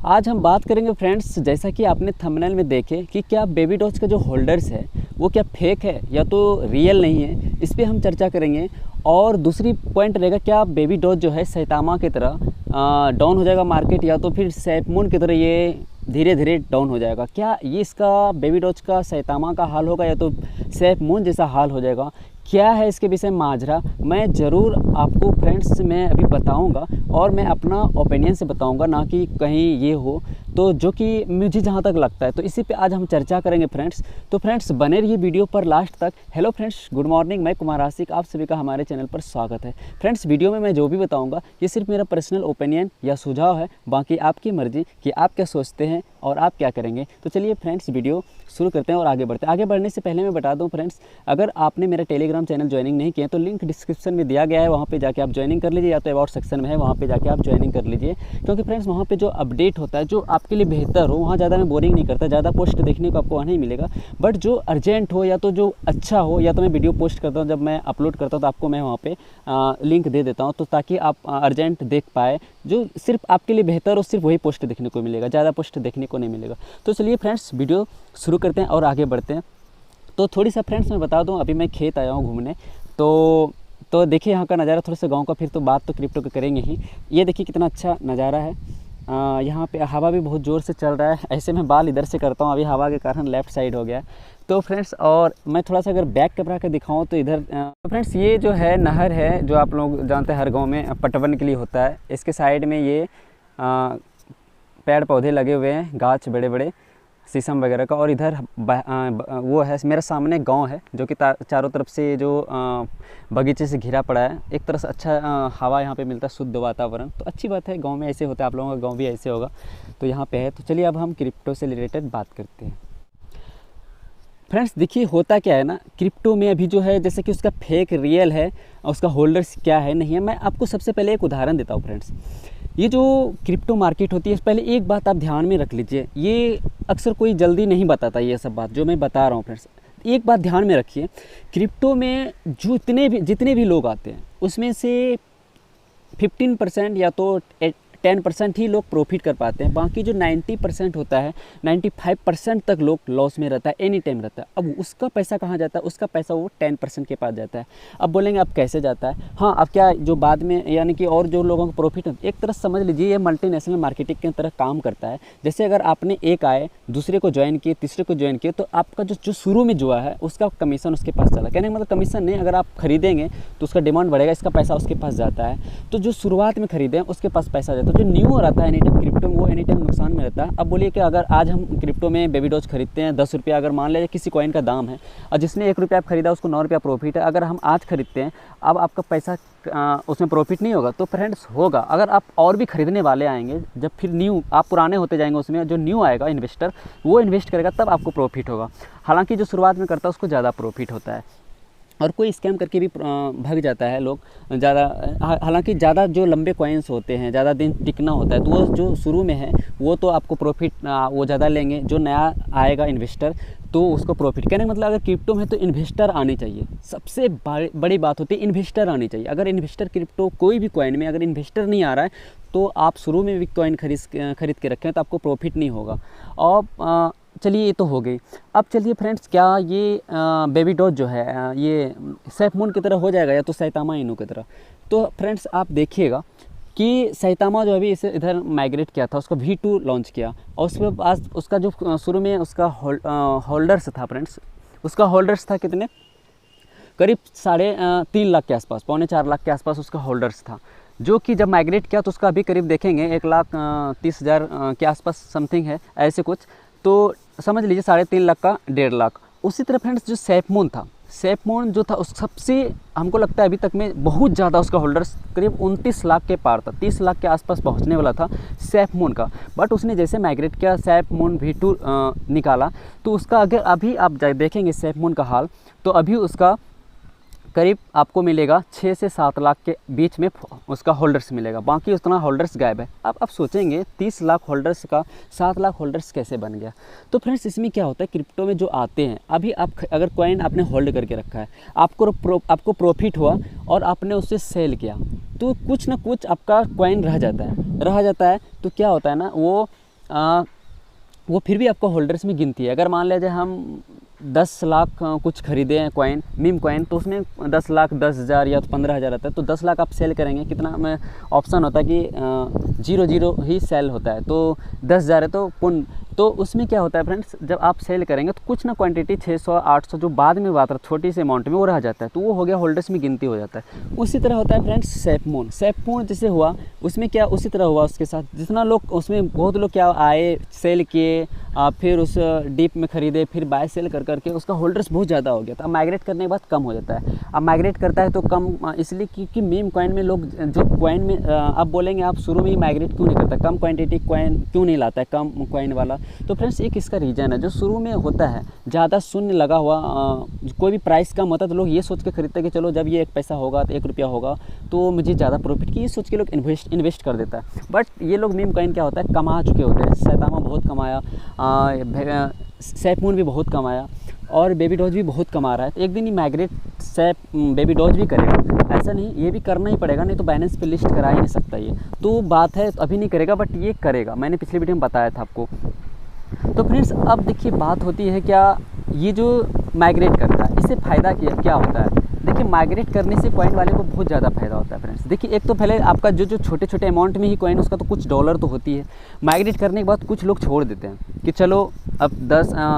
आज हम बात करेंगे फ्रेंड्स, जैसा कि आपने थंबनेल में देखे कि क्या बेबी डॉज का जो होल्डर्स है वो क्या फेक है या तो रियल नहीं है, इस पर हम चर्चा करेंगे। और दूसरी पॉइंट रहेगा, क्या बेबी डॉज जो है सैतामा की तरह डाउन हो जाएगा मार्केट, या तो फिर सैफमून की तरह ये धीरे धीरे डाउन हो जाएगा। क्या ये इसका बेबी डॉज का सैतामा का हाल होगा या तो सैफमून जैसा हाल हो जाएगा? क्या है इसके विषय माजरा, मैं ज़रूर आपको फ्रेंड्स मैं अभी बताऊंगा और मैं अपना ओपिनियन से बताऊंगा, ना कि कहीं ये हो तो जो कि मुझे जहाँ तक लगता है। तो इसी पे आज हम चर्चा करेंगे फ्रेंड्स। तो फ्रेंड्स बने रहिए वीडियो पर लास्ट तक। हेलो फ्रेंड्स, गुड मॉर्निंग, मैं कुमार आशिक, आप सभी का हमारे चैनल पर स्वागत है। फ्रेंड्स वीडियो में मैं जो भी बताऊंगा ये सिर्फ मेरा पर्सनल ओपिनियन या सुझाव है, बाकी आपकी मर्जी कि आप क्या सोचते हैं और आप क्या करेंगे। तो चलिए फ्रेंड्स वीडियो शुरू करते हैं और आगे बढ़ते हैं। आगे बढ़ने से पहले मैं बता दूं फ्रेंड्स, अगर आपने मेरा टेलीग्राम चैनल ज्वाइनिंग नहीं किया तो लिंक डिस्क्रिप्शन में दिया गया है, वहाँ पे जाके आप ज्वाइनिंग कर लीजिए, या तो अबाउट सेक्शन में है वहाँ पे जाके आप ज्वाइनिंग कर लीजिए। क्योंकि फ्रेंड्स वहाँ पे जो अपडेट होता है जो आपके लिए बेहतर हो, वहाँ ज़्यादा मैं बोरिंग नहीं करता, ज़्यादा पोस्ट देखने को आपको वहाँ नहीं मिलेगा। बट जो अर्जेंट हो या तो जो अच्छा हो, या तो मैं वीडियो पोस्ट करता हूँ, जब मैं अपलोड करता हूँ तो आपको मैं वहाँ पे लिंक दे देता हूँ, तो ताकि आप अर्जेंट देख पाए। जो सिर्फ आपके लिए बेहतर हो सिर्फ वही पोस्ट देखने को मिलेगा, ज़्यादा पोस्ट देखने को नहीं मिलेगा। तो चलिए फ्रेंड्स वीडियो शुरू करते हैं और आगे बढ़ते हैं। तो थोड़ी सा फ्रेंड्स मैं बता दूं, अभी मैं खेत आया हूं घूमने, तो देखिए यहाँ का नज़ारा थोड़ा सा गांव का, फिर तो बात तो क्रिप्टो की करेंगे ही। ये देखिए कितना अच्छा नज़ारा है। यहाँ पे हवा भी बहुत ज़ोर से चल रहा है। ऐसे मैं बाल इधर से करता हूँ, अभी हवा के कारण लेफ़्ट साइड हो गया। तो फ्रेंड्स और मैं थोड़ा सा अगर बैक कैमरा के दिखाऊँ तो इधर तो फ्रेंड्स ये जो है नहर है, जो आप लोग जानते हैं हर गाँव में पटवन के लिए होता है। इसके साइड में ये पेड़ पौधे लगे हुए हैं, गाछ बड़े बड़े शीशम वगैरह का। और इधर वो है मेरे सामने गांव है, जो कि चारों तरफ से जो बगीचे से घिरा पड़ा है। एक तरह से अच्छा हवा यहाँ पे मिलता है, शुद्ध वातावरण। तो अच्छी बात है, गांव में ऐसे होता है, आप लोगों का गांव भी ऐसे होगा। तो यहाँ पे है। तो चलिए अब हम क्रिप्टो से रिलेटेड बात करते हैं। फ्रेंड्स देखिए होता क्या है ना, क्रिप्टो में अभी जो है जैसे कि उसका फेक रियल है, उसका होल्डर्स क्या है नहीं है। मैं आपको सबसे पहले एक उदाहरण देता हूँ फ्रेंड्स। ये जो क्रिप्टो मार्केट होती है, पहले एक बात आप ध्यान में रख लीजिए, ये अक्सर कोई जल्दी नहीं बताता ये सब बात जो मैं बता रहा हूँ फ्रेंड्स। एक बात ध्यान में रखिए, क्रिप्टो में जो जितने भी लोग आते हैं उसमें से 15% या तो 10% ही लोग प्रॉफिट कर पाते हैं। बाकी जो 90% होता है, 95% तक लोग लॉस में रहता है, एनी टाइम रहता है। अब उसका पैसा कहाँ जाता है? उसका पैसा वो 10% के पास जाता है। अब बोलेंगे अब कैसे जाता है? हाँ, अब क्या जो बाद में यानी कि और जो लोगों को प्रॉफिट, एक तरह समझ लीजिए ये मल्टीनेशनल मार्केटिंग की तरह काम करता है। जैसे अगर आपने एक आए, दूसरे को ज्वाइन किए, तीसरे को ज्वाइन किए, तो आपका जो शुरू में जुआ है उसका कमीशन उसके पास चला। कहने का मतलब कमीशन नहीं, अगर आप खरीदेंगे तो उसका डिमांड बढ़ेगा, इसका पैसा उसके पास जाता है। तो जो शुरुआत में खरीदे उसके पास पैसा जाता है। जो न्यू रहता है एनी टाइम क्रिप्टो में, वो एनी टाइम नुकसान में रहता है। अब बोलिए कि अगर आज हम क्रिप्टो में बेबी डॉज खरीदते हैं 10 रुपया, अगर मान लीजिए किसी कॉइन का दाम है और जिसने 1 रुपया खरीदा उसको 9 रुपया प्रॉफिट है। अगर हम आज खरीदते हैं, अब आपका पैसा उसमें प्रॉफिट नहीं होगा? तो फ्रेंड्स होगा। अगर आप और भी खरीदने वाले आएंगे, जब फिर न्यू आप पुराने होते जाएंगे, उसमें जो न्यू आएगा इन्वेस्टर वो इन्वेस्ट करेगा, तब आपको प्रॉफिट होगा। हालांकि जो शुरुआत में करता है उसको ज़्यादा प्रॉफिट होता है। और कोई स्कैम करके भी भाग जाता है लोग ज़्यादा। हालांकि ज़्यादा जो लंबे कॉइन्स होते हैं, ज़्यादा दिन टिकना होता है, तो वो जो शुरू में है वो तो आपको प्रॉफिट वो ज़्यादा लेंगे। जो नया आएगा इन्वेस्टर तो उसको प्रॉफिट। कहने का मतलब अगर क्रिप्टो में तो इन्वेस्टर आने चाहिए, सबसे बड़ी बात होती है इन्वेस्टर आने चाहिए। अगर इन्वेस्टर क्रिप्टो कोई भी कॉइन में अगर इन्वेस्टर नहीं आ रहा है तो आप शुरू में भी कॉइन खरीद के रखें तो आपको प्रॉफिट नहीं होगा। और चलिए ये तो हो गई। अब चलिए फ्रेंड्स, क्या ये बेबी डॉज जो है ये सैफमून की तरह हो जाएगा या तो सैतामा इनू की तरह? तो फ्रेंड्स आप देखिएगा कि सैतामा जो अभी इसे इधर माइग्रेट किया था, उसका V2 लॉन्च किया, और उसके बाद उसका जो शुरू में उसका होल्डर्स था फ्रेंड्स, उसका होल्डर्स था कितने? करीब 3.5 लाख के आसपास, 3.25 लाख के आसपास उसका होल्डर्स था। जो कि जब माइग्रेट किया तो उसका अभी करीब देखेंगे 1,30,000 के आसपास समथिंग है, ऐसे कुछ। तो समझ लीजिए 3.5 लाख का 1.5 लाख। उसी तरह फ्रेंड्स जो सैफमून था, सैफमून जो था उस सबसे हमको लगता है अभी तक में बहुत ज़्यादा उसका होल्डर्स करीब 29 लाख के पार था, 30 लाख के आसपास पहुंचने वाला था सैफमून का। बट उसने जैसे माइग्रेट किया, सैफमून V2 निकाला, तो उसका अगर अभी आप देखेंगे सैफमून का हाल, तो अभी उसका करीब आपको मिलेगा 6 से 7 लाख के बीच में उसका होल्डर्स मिलेगा, बाकी उतना होल्डर्स गायब है। अब आप सोचेंगे 30 लाख होल्डर्स का 7 लाख होल्डर्स कैसे बन गया? तो फ्रेंड्स इसमें क्या होता है, क्रिप्टो में जो आते हैं, अभी आप अगर कॉइन आपने होल्ड करके रखा है, आपको प्रॉफिट हुआ और आपने उसे सेल किया, तो कुछ ना कुछ आपका कॉइन रह जाता है। तो क्या होता है ना, वो वो फिर भी आपको होल्डर्स में गिनती है। अगर मान लीजिए हम 10 लाख कुछ खरीदे हैं कॉइन, मीम कॉइन, तो उसमें 10 लाख 10,000 या 15,000 आता है, तो 10 लाख आप सेल करेंगे, कितना में ऑप्शन होता है कि 0 ही सेल होता है, तो 10,000 है तो पुन, तो उसमें क्या होता है फ्रेंड्स, जब आप सेल करेंगे तो कुछ ना क्वांटिटी 600 800 जो बाद में बात रहा छोटी सी अमाउंट में वो रह जाता है, तो वो हो गया होल्डर्स में गिनती हो जाता है। उसी तरह होता है फ्रेंड्स सेफमून, सेफमून जैसे हुआ उसमें क्या उसी तरह हुआ उसके साथ, जितना लोग उसमें बहुत लोग क्या आए सेल किए, फिर उस डीप में ख़रीदे, फिर बाय सेल कर करके उसका होल्डर्स बहुत ज़्यादा हो गया था। अब माइग्रेट करने के बाद कम हो जाता है। अब माइग्रेट करता है तो कम इसलिए क्योंकि मीम कॉइन में लोग जो कॉइन में अब बोलेंगे आप शुरू में ही माइग्रेट क्यों नहीं करता, कम क्वांटिटी कॉइन क्यों नहीं लाता है कम कॉइन वाला, तो फ्रेंड्स एक इसका रीज़न है, जो शुरू में होता है ज़्यादा शून्य लगा हुआ, कोई भी प्राइस कम होता है तो लोग ये सोच के खरीदते हैं कि चलो जब ये 1 पैसा होगा तो 1 रुपया होगा तो मुझे ज़्यादा प्रॉफिट की, ये सोच के लोग इन्वेस्ट कर देता है। बट ये लोग मीम कॉइन क्या होता है कमा चुके होते हैं, सैतामा बहुत कमाया, सेफमून भी बहुत कमाया और बेबी डॉज भी बहुत कमा रहा है, तो एक दिन ही माइग्रेट बेबी डॉज भी करेगा, ऐसा नहीं, ये भी करना ही पड़ेगा, नहीं तो बाइनेंस पे लिस्ट करा ही नहीं सकता ये, तो बात है तो अभी नहीं करेगा बट ये करेगा, मैंने पिछले वीडियो में बताया था आपको। तो फ्रेंड्स अब देखिए बात होती है क्या, ये जो माइग्रेट करता है इससे फ़ायदा क्या होता है। देखिए माइग्रेट करने से कॉइन वाले को बहुत ज़्यादा फायदा होता है फ्रेंड्स। देखिए एक तो पहले आपका जो छोटे छोटे अमाउंट में ही कॉइन उसका तो कुछ डॉलर तो होती है, माइग्रेट करने के बाद कुछ लोग छोड़ देते हैं कि चलो अब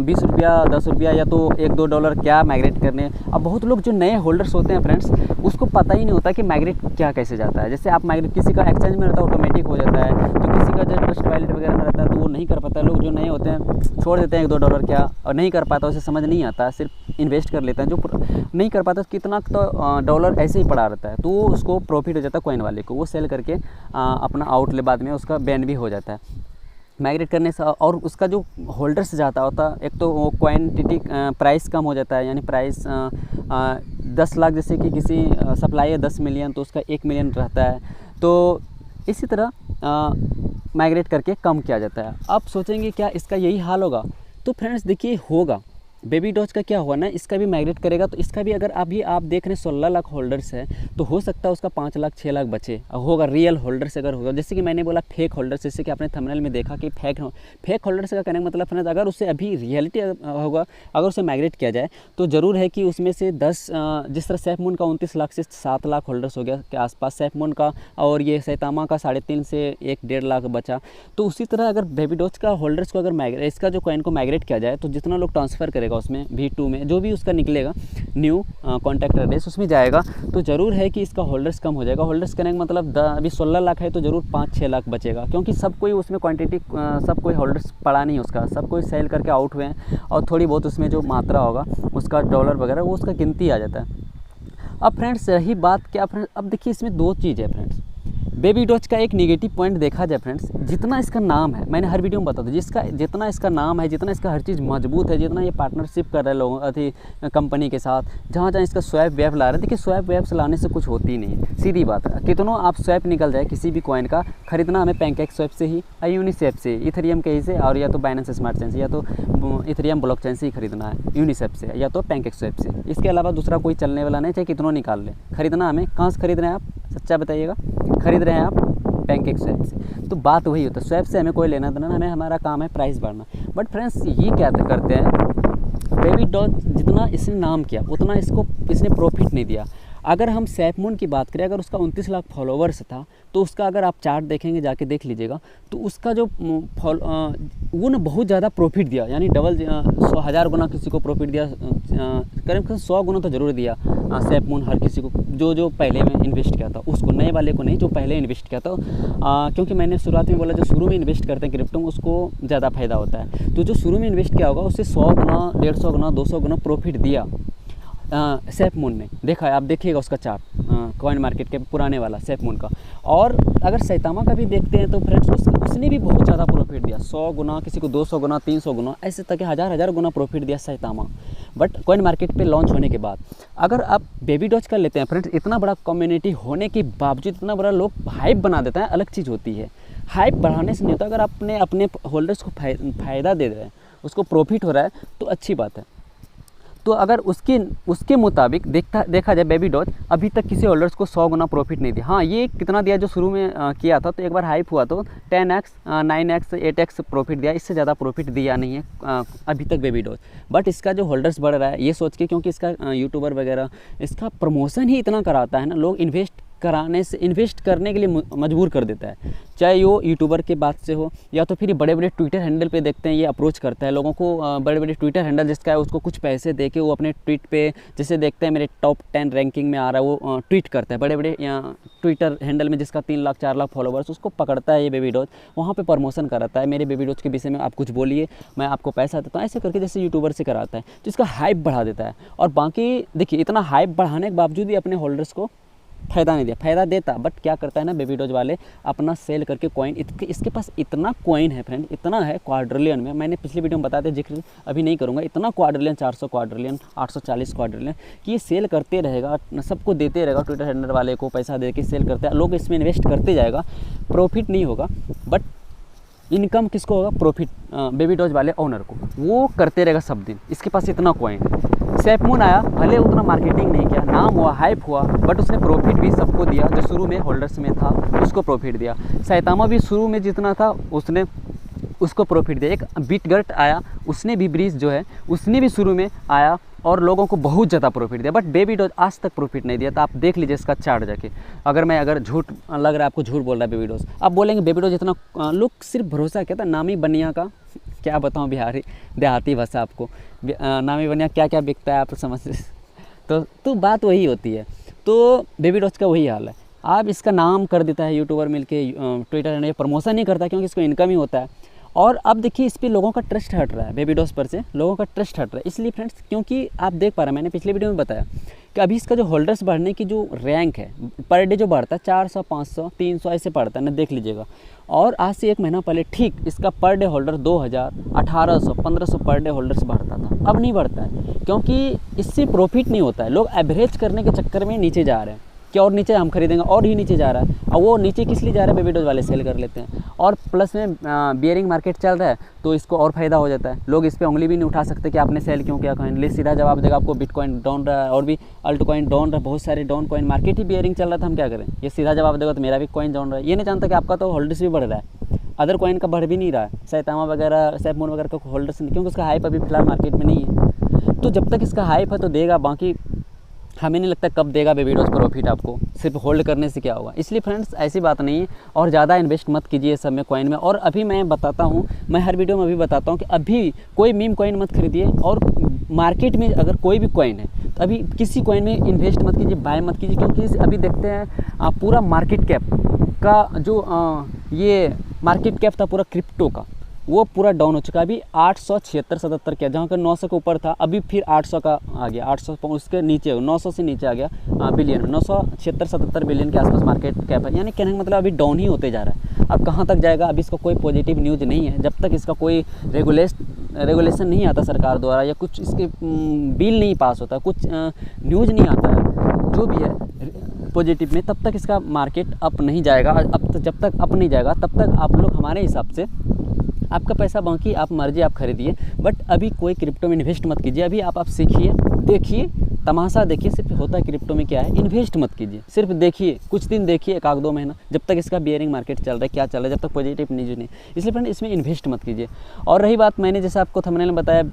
20 रुपया 10 रुपया या तो 1-2 डॉलर क्या माइग्रेट करने। अब बहुत लोग जो नए होल्डर्स होते हैं फ्रेंड्स उसको पता ही नहीं होता कि माइग्रेट क्या कैसे जाता है। जैसे आप माइग्रेट किसी का एक्सचेंज में रहता है ऑटोमेटिक हो जाता है, तो किसी का जो ट्रस्ट वॉलेट वगैरह में रहता है तो वो नहीं कर पाता। लोग जो नए होते हैं छोड़ देते हैं 1-2 डॉलर क्या, और नहीं कर पाता, उसे समझ नहीं आता, सिर्फ इन्वेस्ट कर लेते हैं। जो नहीं कर पाता कितना तो डॉलर ऐसे ही पड़ा रहता है, तो वो उसको प्रॉफिट हो जाता है कॉइन वाले को, वो सेल करके अपना आउटले बाद में उसका बैन भी हो जाता है माइग्रेट करने से। और उसका जो होल्डर से जाता होता है एक तो वो क्वांटिटी प्राइस कम हो जाता है, यानी प्राइस 10 लाख जैसे कि किसी सप्लाई है 10 मिलियन तो उसका 1 मिलियन रहता है, तो इसी तरह माइग्रेट करके कम किया जाता है। आप सोचेंगे क्या इसका यही हाल होगा, तो फ्रेंड्स देखिए होगा। बेबी डॉज का क्या हुआ ना, इसका भी माइग्रेट करेगा तो इसका भी अगर अभी आप देख रहे हैं 16 लाख होल्डर्स है तो हो सकता है उसका 5 लाख 6 लाख बचे होगा रियल होल्डर से अगर होगा। जैसे कि मैंने बोला फेक होल्डर्स, जैसे कि आपने थंबनेल में देखा कि फेक होल्डर्स का कहने का मतलब फ्रेंड्स अगर उसे अभी रियलिटी होगा, अगर उसे माइग्रेट किया जाए तो ज़रूर है कि उसमें से 10 जिस तरह सेफमून का 29 लाख से 7 लाख होल्डर्स हो गया के आसपास सेफमून का, और ये सैतामा का 3.5 से 1-1.5 लाख बचा, तो उसी तरह अगर बेबी डॉज का होल्डर्स को अगर माइग्रेट इसका जो कॉइन को माइग्रेट किया जाए तो जितना लोग ट्रांसफ़र करेगा उसमें V2 में जो भी उसका निकलेगा न्यू कॉन्टैक्ट एड्रेस उसमें जाएगा, तो ज़रूर है कि इसका होल्डर्स कम हो जाएगा। होल्डर्स करने का मतलब अभी 16 लाख है तो ज़रूर 5-6 लाख बचेगा, क्योंकि सब कोई उसमें क्वांटिटी सब कोई होल्डर्स पड़ा नहीं उसका, सब कोई सेल करके आउट हुए हैं, और थोड़ी बहुत उसमें जो मात्रा होगा उसका डॉलर वगैरह वो उसका गिनती आ जाता है। अब फ्रेंड्स रही बात क्या फ्रेंड्स, अब देखिए इसमें 2 चीज़ है फ्रेंड्स। बेबी डॉज का एक नेगेटिव पॉइंट देखा जाए फ्रेंड्स, जितना इसका नाम है, मैंने हर वीडियो में बता दूँ, जितना इसका नाम है, जितना इसका हर चीज़ मजबूत है, जितना ये पार्टनरशिप कर रहे हैं लोगों अथी कंपनी के साथ, जहाँ जहाँ इसका स्वैप वेब ला रहे हैं, देखिए स्वैप वेब से लाने से कुछ होती नहीं है, सीधी बात है। कितनों आप स्वैप निकल जाए किसी भी कॉइन का, खरीदना हमें पैनकेक स्वैप से ही, यूनिसेफ से, इथेरियम के ही से, और या तो बाइनेंस स्मार्ट चेन से, या तो इथेरियम ब्लॉकचेन से ही खरीदना है, यूनिसेफ से या तो पैनकेक स्वैप से। इसके अलावा दूसरा कोई चलने वाला नहीं, चाहे कितनों निकाल ले। खरीदना हमें कहाँ से खरीद रहे हैं आप, सच्चा बताइएगा, खरीद रहे हैं आप पैनकेक स्वैप से, तो बात वही होता है। स्वैप से हमें कोई लेना देना, हमें हमारा काम है प्राइस बढ़ना। बट फ्रेंड्स ये क्या करते हैं, बेबी डॉज जितना इसने नाम किया उतना इसने प्रॉफिट नहीं दिया। अगर हम सेफमून की बात करें, अगर उसका 29 लाख फॉलोवर्स था तो उसका अगर आप चार्ट देखेंगे जाके देख लीजिएगा, तो उसका जो वो ना बहुत ज़्यादा प्रॉफिट दिया, यानी डबल 100,000 गुना किसी को प्रॉफिट दिया, करीब 100 गुना तो ज़रूर दिया सेफमून हर किसी को जो पहले में इन्वेस्ट किया था उसको, नए वाले को नहीं, जो पहले इन्वेस्ट किया था। क्योंकि मैंने शुरुआत में बोला जो शुरू में इन्वेस्ट करते हैं क्रिप्टो में उसको ज़्यादा फायदा होता है, तो जो शुरू में इन्वेस्ट किया होगा उससे 100 गुना 150 गुना 200 गुना प्रॉफिट दिया सेफमून ने। देखा है आप, देखिएगा उसका चार्ट कॉइन मार्केट के पुराने वाला सेफमून का। और अगर सैतामा का भी देखते हैं तो फ्रेंड्स उसने भी बहुत ज़्यादा प्रॉफिट दिया, 100 गुना, किसी को 200 गुना 300 गुना, ऐसे तक हज़ार गुना प्रॉफिट दिया सैतामा। बट कॉइन मार्केट पे लॉन्च होने के बाद अगर आप बेबी डॉज कर लेते हैं फ्रेंड्स, इतना बड़ा कम्युनिटी होने के बावजूद इतना बड़ा लोग हाइप बना देता है, अलग चीज़ होती है। हाइप बढ़ाने से नहीं होता, अगर आपने अपने होल्डर्स को फ़ायदा दे रहे हैं, उसको प्रॉफिट हो रहा है तो अच्छी बात है। तो अगर उसके मुताबिक देखा जाए बेबी डॉज अभी तक किसी होल्डर्स को 100 गुना प्रॉफिट नहीं दिया। हाँ, ये कितना दिया जो शुरू में किया था, तो एक बार हाइप हुआ तो 10x 9x 8x प्रॉफिट दिया, इससे ज़्यादा प्रॉफिट दिया नहीं है अभी तक बेबी डॉज। बट इसका जो होल्डर्स बढ़ रहा है ये सोच के, क्योंकि इसका यूट्यूबर वगैरह इसका प्रमोशन ही इतना कराता है ना, लोग इन्वेस्ट करने के लिए मजबूर कर देता है। चाहे वो यूट्यूबर के बात से हो या तो फिर बड़े बड़े ट्विटर हैंडल पे देखते हैं ये अप्रोच करता है लोगों को, बड़े बड़े ट्विटर हैंडल जिसका है उसको कुछ पैसे दे के वो अपने ट्वीट पे, जैसे देखते हैं मेरे टॉप 10 रैंकिंग में आ रहा है, वो ट्वीट करता है बड़े बड़े ट्विटर हैंडल में जिसका 3 लाख 4 लाख फॉलोवर्स, उसको पकड़ता है ये बेबी डॉज, वहाँ पर प्रमोशन कराता है मेरे बेबी डॉज के विषय में आप कुछ बोलिए मैं आपको पैसा देता हूँ, ऐसे करके जैसे यूट्यूबर से कराता है, तो इसका हाइप बढ़ा देता है। और बाकी देखिए इतना हाइप बढ़ाने के बावजूद भी अपने होल्डर्स को फ़ायदा नहीं दिया, फ़ायदा देता बट क्या करता है ना बेबी डॉज वाले, अपना सेल करके कॉइन, इसके पास इतना कॉइन है फ्रेंड, इतना है क्वाड्रिलियन में, मैंने पिछली वीडियो में बताया था, जिक्र अभी नहीं करूँगा, इतना क्वाड्रिलियन 400 क्वाड्रिलियन 840 क्वाड्रिलियन कि ये सेल करते रहेगा, सबको देते रहेगा, ट्विटर हैंडल वाले को पैसा दे के सेल करते हैं, लोग इसमें इन्वेस्ट करते जाएगा, प्रॉफिट नहीं होगा बट इनकम किसको होगा, प्रॉफिट बेबी डॉज वाले ओनर को, वो करते रहेगा सब दिन, इसके पास इतना कॉइन है। सैफमून आया, भले उतना मार्केटिंग नहीं किया, नाम हुआ, हाइप हुआ, बट उसने प्रॉफिट भी सबको दिया, जो शुरू में होल्डर्स में था उसको प्रॉफिट दिया। सैतामा भी शुरू में जितना था उसने उसको प्रॉफिट दिया। एक बिटगर्ट आया, उसने भी ब्रीज जो है उसने भी शुरू में आया और लोगों को बहुत ज़्यादा प्रॉफिट दिया, बट बेबी डॉज आज तक प्रॉफिट नहीं दिया। तो आप देख लीजिए इसका चार्ट जाके, अगर झूठ लग रहा है आपको, झूठ बोल रहा है बेबी डॉज, आप बोलेंगे बेबी डॉज इतना, लोग सिर्फ भरोसा कहता है नामी बनिया का, क्या बताऊँ बिहारी देहाती भाषा आपको, नामी बनिया क्या क्या बिकता है आप समझ तो बात वही होती है। तो बेबी डॉज का वही हाल है, आप इसका नाम कर देता है यूट्यूबर मिलके, ट्विटर ने प्रमोशन नहीं करता क्योंकि इसको इनकम ही होता है। और अब देखिए इस पर लोगों का ट्रस्ट हट रहा है, बेबी डॉज पर से लोगों का ट्रस्ट हट रहा है, इसलिए फ्रेंड्स क्योंकि आप देख पा रहे हैं, मैंने पिछले वीडियो में बताया कि अभी इसका जो होल्डर्स बढ़ने की जो रैंक है पर डे जो बढ़ता है 400 500 300 ऐसे बढ़ता है ना, देख लीजिएगा। और आज से 1 महीना पहले ठीक इसका per day holder 2000 1800 1500 per day holders बढ़ता था, अब नहीं बढ़ता है क्योंकि इससे प्रॉफिट नहीं होता है, लोग एवरेज करने के चक्कर में नीचे जा रहे हैं कि और नीचे हम खरीदेंगे, और ही नीचे जा रहा है। और वो नीचे किस लिए जा रहा है, बेबी डॉज वाले सेल कर लेते हैं, और प्लस में बियरिंग मार्केट चल रहा है तो इसको और फ़ायदा हो जाता है, लोग इस पर उंगली भी नहीं उठा सकते कि आपने सेल क्यों किया कॉइन, सीधा जवाब देगा आपको बिटकॉइन डाउन रहा है और भी अल्ट कॉइन डाउन रहा है, बहुत सारे डाउन कॉइन, मार्केट ही बियरिंग चल रहा था, हम क्या करें, ये सीधा जवाब देगा तो मेरा भी कॉइन डाउन रहा है। ये नहीं जानता कि आपका तो होल्डर्स भी बढ़ रहा है, अदर कॉइन का बढ़ भी नहीं रहा है, सैतामा वगैरह सैफमून वगैरह का होल्डर्स नहीं, क्योंकि उसका हाइप अभी फिलहाल मार्केट में नहीं है। तो जब तक इसका हाइप है तो देगा, बाकी हमें नहीं लगता कब देगा बेबी डॉज प्रॉफिट आपको, सिर्फ होल्ड करने से क्या होगा। इसलिए फ्रेंड्स ऐसी बात नहीं है, और ज़्यादा इन्वेस्ट मत कीजिए सब में, कॉइन में। और अभी मैं बताता हूँ, मैं हर वीडियो में अभी बताता हूँ कि अभी कोई मीम कॉइन मत खरीदिए, और मार्केट में अगर कोई भी कॉइन है तो अभी किसी कॉइन में इन्वेस्ट मत कीजिए, बाय मत कीजिए, क्योंकि अभी देखते हैं पूरा मार्केट कैप का जो ये मार्केट कैप था पूरा क्रिप्टो का, वो पूरा डाउन हो चुका है। अभी 876-77 किया, जहाँ का 900 के ऊपर था, अभी फिर 800 का आ गया, 800 उसके नीचे 900 से नीचे आ गया बिलियन, 976-77 बिलियन के आसपास मार्केट कैप है। यानी कहने का मतलब अभी डाउन ही होते जा रहा है। अब कहाँ तक जाएगा, अभी इसका कोई पॉजिटिव न्यूज़ नहीं है, जब तक इसका कोई रेगुलेशन नहीं आता सरकार द्वारा, या कुछ इसके बिल नहीं पास होता, कुछ न्यूज़ नहीं आता है जो भी है पॉजिटिव में, तब तक इसका मार्केट अप नहीं जाएगा। अब जब तक अप नहीं जाएगा तब तक आप लोग हमारे हिसाब से आपका पैसा बाकी आप मर्जी आप खरीदिए, बट अभी कोई क्रिप्टो में इन्वेस्ट मत कीजिए। अभी आप सीखिए, देखिए, तमाशा देखिए, सिर्फ होता है क्रिप्टो में क्या है, इन्वेस्ट मत कीजिए, सिर्फ देखिए, कुछ दिन देखिए, 1-2 महीना, जब तक इसका बियरिंग मार्केट चल रहा है, क्या चल रहा है, जब तक पॉजिटिव न्यूज़ नहीं। इसलिए फ्रेंड इसमें इन्वेस्ट मत कीजिए। और रही बात, मैंने जैसे आपको थंबनेल में बताया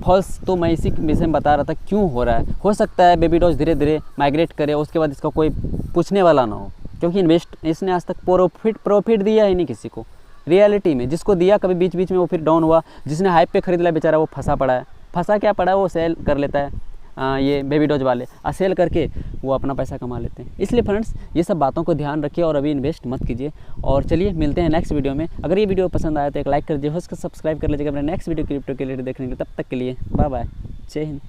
फॉल्स, तो मैं इसी विषय में बता रहा था क्यों हो रहा है। हो सकता है बेबी डॉज धीरे धीरे माइग्रेट करे, उसके बाद इसका कोई पूछने वाला ना हो, क्योंकि इसने आज तक प्रॉफिट दिया ही नहीं किसी को। रियलिटी में जिसको दिया कभी बीच बीच में वो फिर डाउन हुआ, जिसने हाइप पे खरीद लिया बेचारा वो फंसा पड़ा है। फंसा क्या पड़ा है, वो सेल कर लेता है ये बेबी डॉज वाले, सेल करके वो अपना पैसा कमा लेते हैं। इसलिए फ्रेंड्स ये सब बातों को ध्यान रखिए और अभी इन्वेस्ट मत कीजिए। और चलिए मिलते हैं नेक्स्ट वीडियो में। अगर ये वीडियो पसंद आया तो एक लाइक कर दीजिए, उसको सब्सक्राइब कर लीजिएगा अपने नेक्स्ट वीडियो क्रिप्टो के लिए देखने के लिए। तब तक के लिए बाय बाय, जय हिंद।